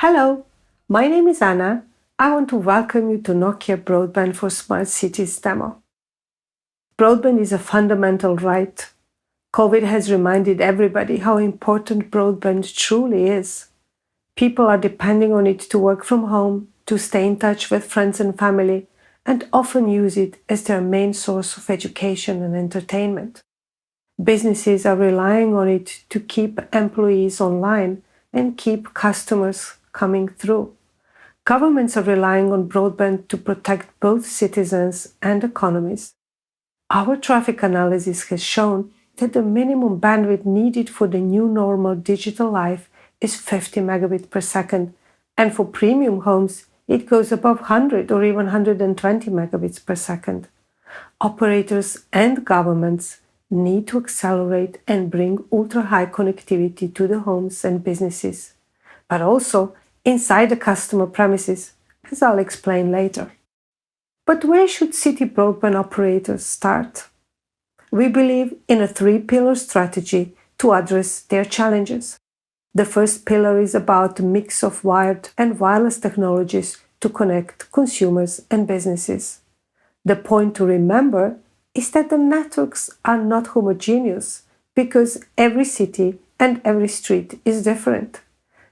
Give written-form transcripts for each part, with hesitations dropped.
Hello, my name is Anna. I want to welcome you to Nokia Broadband for Smart Cities demo. Broadband is a fundamental right. COVID has reminded everybody how important broadband truly is. People are depending on it to work from home, to stay in touch with friends and family, and often use it as their main source of education and entertainment. Businesses are relying on it to keep employees online and keep customers coming through. Governments are relying on broadband to protect both citizens and economies. Our traffic analysis has shown that the minimum bandwidth needed for the new normal digital life is 50 megabits per second, and for premium homes, it goes above 100 or even 120 megabits per second. Operators and governments need to accelerate and bring ultra-high connectivity to the homes and businesses, but also inside the customer premises, as I'll explain later. But where should city broadband operators start? We believe in a three-pillar strategy to address their challenges. The first pillar is about a mix of wired and wireless technologies to connect consumers and businesses. The point to remember is that the networks are not homogeneous because every city and every street is different.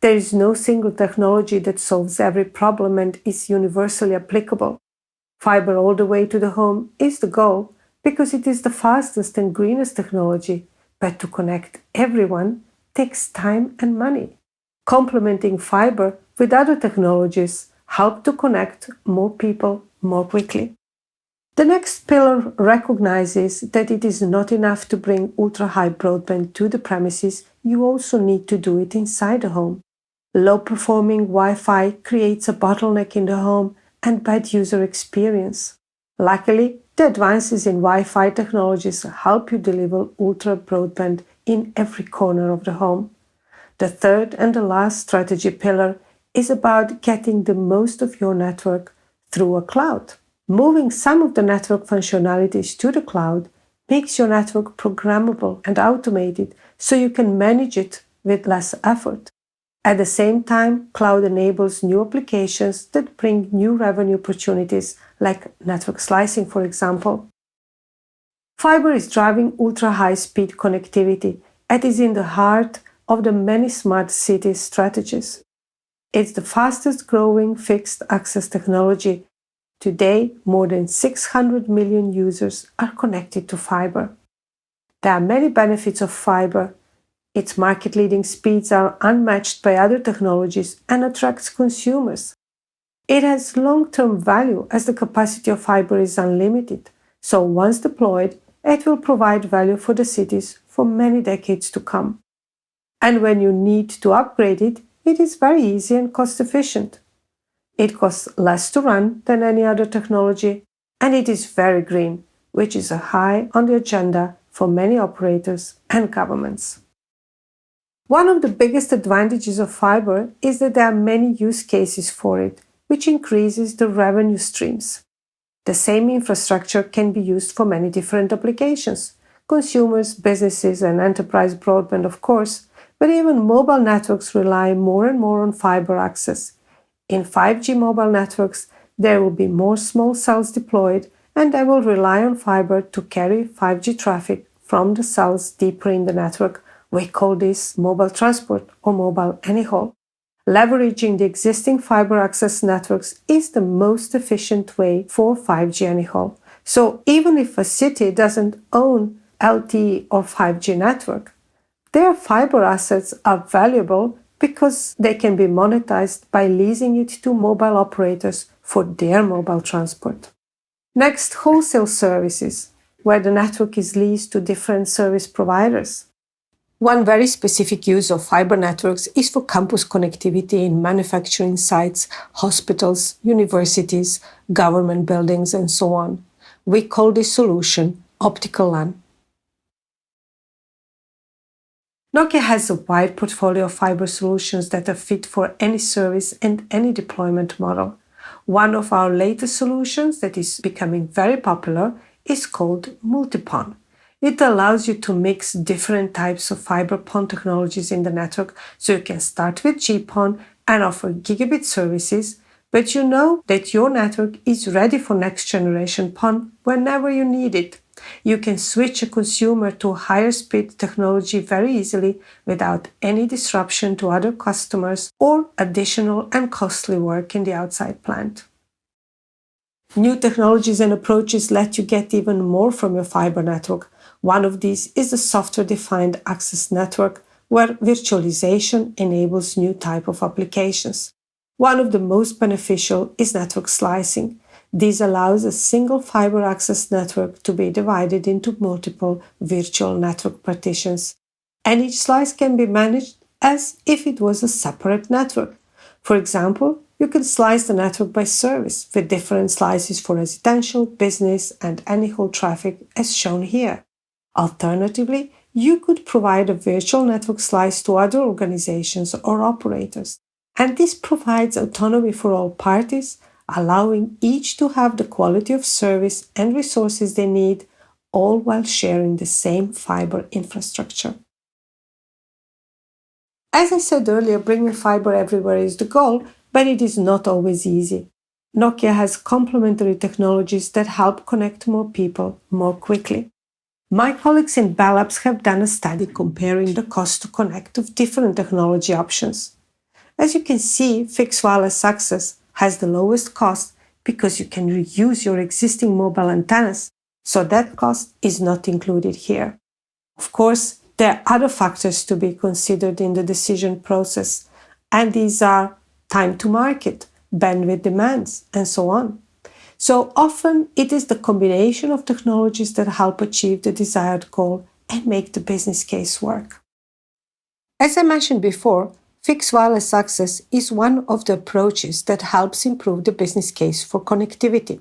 There is no single technology that solves every problem and is universally applicable. Fiber all the way to the home is the goal because it is the fastest and greenest technology, but to connect everyone takes time and money. Complementing fiber with other technologies help to connect more people more quickly. The next pillar recognizes that it is not enough to bring ultra-high broadband to the premises, you also need to do it inside the home. Low-performing Wi-Fi creates a bottleneck in the home and bad user experience. Luckily, the advances in Wi-Fi technologies help you deliver ultra broadband in every corner of the home. The third and the last strategy pillar is about getting the most of your network through a cloud. Moving some of the network functionalities to the cloud makes your network programmable and automated so you can manage it with less effort. At the same time, cloud enables new applications that bring new revenue opportunities, like network slicing, for example. Fiber is driving ultra-high-speed connectivity and is in the heart of the many smart cities strategies. It's the fastest-growing fixed-access technology. Today, more than 600 million users are connected to fiber. There are many benefits of fiber. Its market-leading speeds are unmatched by other technologies and attracts consumers. It has long-term value as the capacity of fiber is unlimited, so once deployed, it will provide value for the cities for many decades to come. And when you need to upgrade it, it is very easy and cost-efficient. It costs less to run than any other technology, and it is very green, which is high on the agenda for many operators and governments. One of the biggest advantages of fiber is that there are many use cases for it, which increases the revenue streams. The same infrastructure can be used for many different applications: consumers, businesses, and enterprise broadband, of course, but even mobile networks rely more and more on fiber access. In 5G mobile networks, there will be more small cells deployed, and they will rely on fiber to carry 5G traffic from the cells deeper in the network. We call this mobile transport or mobile anyhaul. Leveraging the existing fiber access networks is the most efficient way for 5G anyhaul. So even if a city doesn't own LTE or 5G network, their fiber assets are valuable because they can be monetized by leasing it to mobile operators for their mobile transport. Next, wholesale services, where the network is leased to different service providers. One very specific use of fiber networks is for campus connectivity in manufacturing sites, hospitals, universities, government buildings, and so on. We call this solution optical LAN. Nokia has a wide portfolio of fiber solutions that are fit for any service and any deployment model. One of our latest solutions that is becoming very popular is called Multiplan. It allows you to mix different types of fiber PON technologies in the network, so you can start with GPON and offer gigabit services, but you know that your network is ready for next generation PON whenever you need it. You can switch a consumer to higher speed technology very easily without any disruption to other customers or additional and costly work in the outside plant. New technologies and approaches let you get even more from your fiber network. One of these is the software-defined access network, where virtualization enables new type of applications. One of the most beneficial is network slicing. This allows a single fiber access network to be divided into multiple virtual network partitions, and each slice can be managed as if it was a separate network. For example, you can slice the network by service with different slices for residential, business, and any-hole traffic as shown here. Alternatively, you could provide a virtual network slice to other organizations or operators, and this provides autonomy for all parties, allowing each to have the quality of service and resources they need, all while sharing the same fiber infrastructure. As I said earlier, bringing fiber everywhere is the goal, but it is not always easy. Nokia has complementary technologies that help connect more people more quickly. My colleagues in Bell Labs have done a study comparing the cost to connect of different technology options. As you can see, fixed wireless access has the lowest cost because you can reuse your existing mobile antennas, so that cost is not included here. Of course, there are other factors to be considered in the decision process, and these are time to market, bandwidth demands, and so on. So often it is the combination of technologies that help achieve the desired goal and make the business case work. As I mentioned before, fixed wireless access is one of the approaches that helps improve the business case for connectivity.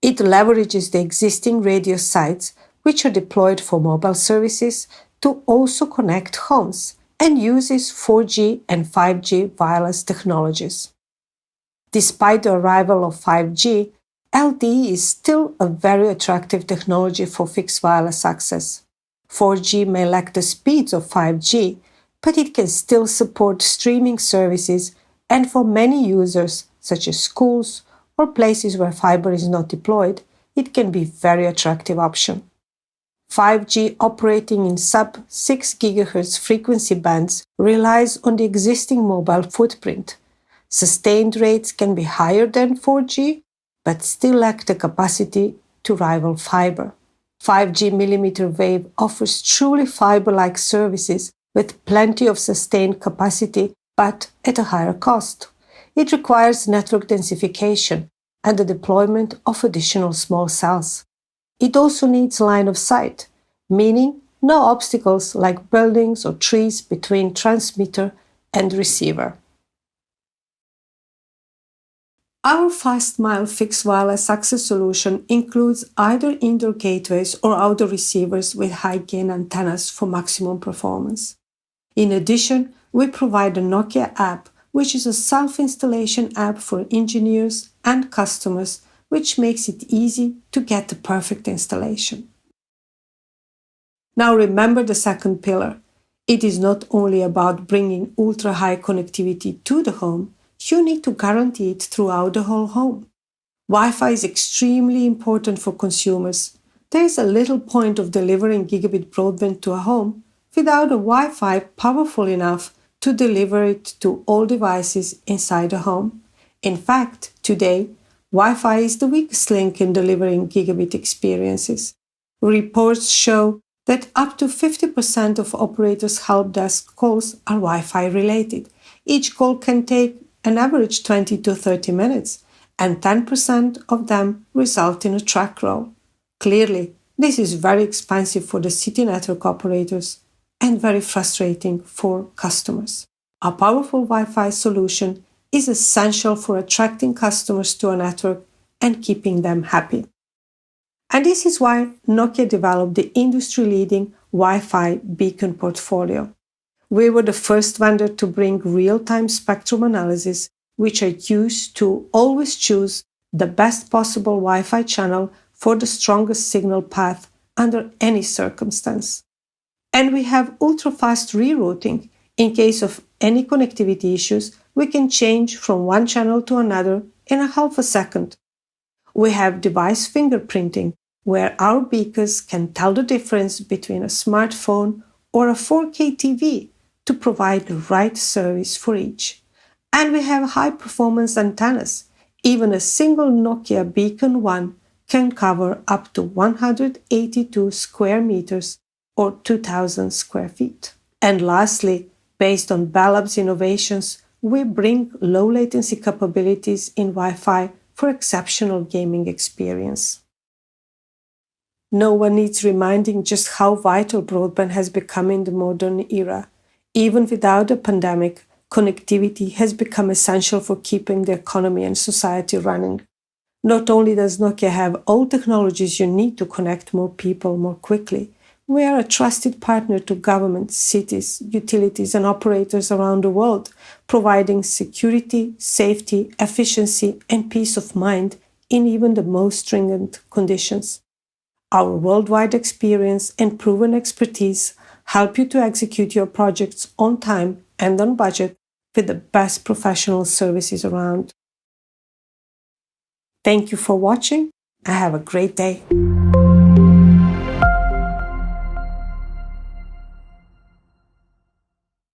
It leverages the existing radio sites, which are deployed for mobile services, to also connect homes and uses 4G and 5G wireless technologies. Despite the arrival of 5G, LTE is still a very attractive technology for fixed wireless access. 4G may lack the speeds of 5G, but it can still support streaming services, and for many users, such as schools or places where fiber is not deployed, it can be a very attractive option. 5G operating in sub-6 GHz frequency bands relies on the existing mobile footprint. Sustained rates can be higher than 4G, but still lack the capacity to rival fiber. 5G millimeter wave offers truly fiber-like services with plenty of sustained capacity, but at a higher cost. It requires network densification and the deployment of additional small cells. It also needs line of sight, meaning no obstacles like buildings or trees between transmitter and receiver. Our Fast Mile fixed wireless access solution includes either indoor gateways or outdoor receivers with high gain antennas for maximum performance. In addition, we provide a Nokia app, which is a self-installation app for engineers and customers, which makes it easy to get the perfect installation. Now remember the second pillar. It is not only about bringing ultra-high connectivity to the home, you need to guarantee it throughout the whole home. Wi-Fi is extremely important for consumers. There is a little point of delivering gigabit broadband to a home without a Wi-Fi powerful enough to deliver it to all devices inside the home. In fact, today, Wi-Fi is the weakest link in delivering gigabit experiences. Reports show that up to 50% of operators' help desk calls are Wi-Fi related. Each call can take an average 20 to 30 minutes, and 10% of them result in a track roll. Clearly, this is very expensive for the city network operators and very frustrating for customers. A powerful Wi-Fi solution is essential for attracting customers to a network and keeping them happy. And this is why Nokia developed the industry-leading Wi-Fi Beacon portfolio. We were the first vendor to bring real-time spectrum analysis, which are used to always choose the best possible Wi-Fi channel for the strongest signal path under any circumstance. And we have ultra-fast rerouting in case of any connectivity issues we can change from one channel to another in a half a second. We have device fingerprinting, where our beacons can tell the difference between a smartphone or a 4K TV to provide the right service for each. And we have high-performance antennas. Even a single Nokia Beacon 1 can cover up to 182 square meters or 2,000 square feet. And lastly, based on Bell Labs innovations, we bring low latency capabilities in Wi-Fi for exceptional gaming experience. No one needs reminding just how vital broadband has become in the modern era. Even without the pandemic, connectivity has become essential for keeping the economy and society running. Not only does Nokia have all technologies you need to connect more people more quickly, we are a trusted partner to governments, cities, utilities, and operators around the world, providing security, safety, efficiency, and peace of mind in even the most stringent conditions. Our worldwide experience and proven expertise help you to execute your projects on time and on budget with the best professional services around. Thank you for watching and have a great day.